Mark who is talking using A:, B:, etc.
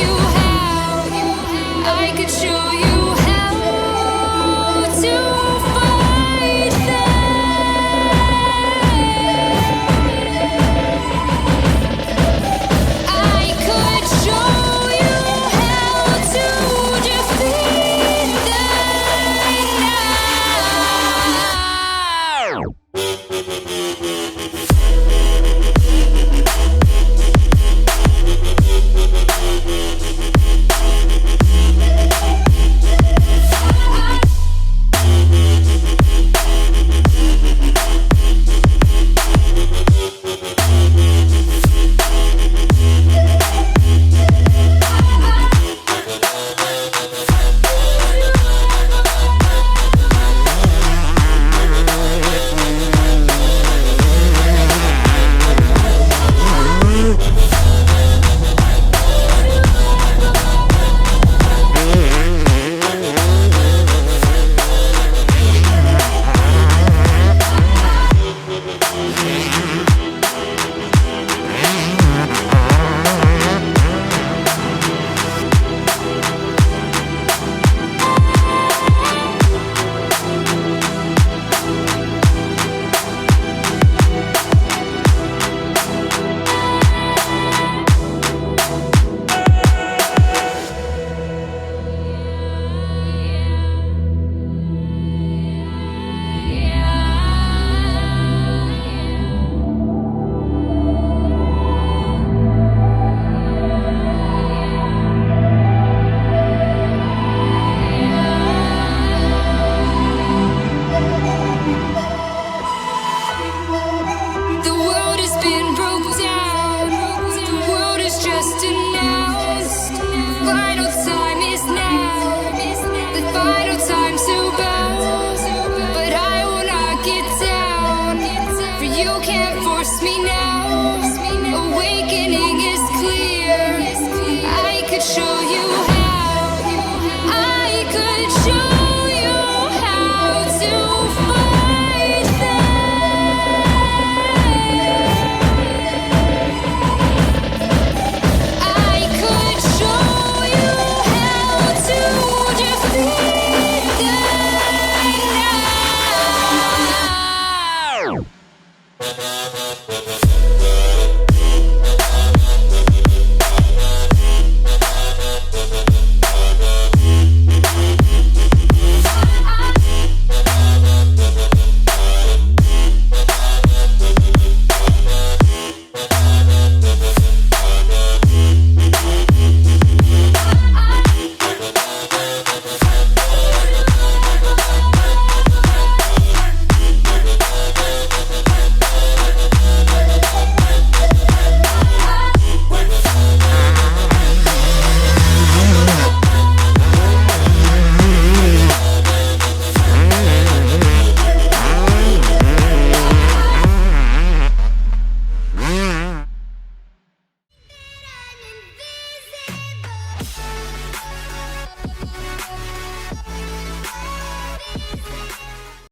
A: you how. I could show you how to fight them. I could show you how to defeat them now. The world has been broke down. The world is just announced. Final time is now. The final time to bow. But I will not get down. For you can't force me now. Awakening is clear. I could show you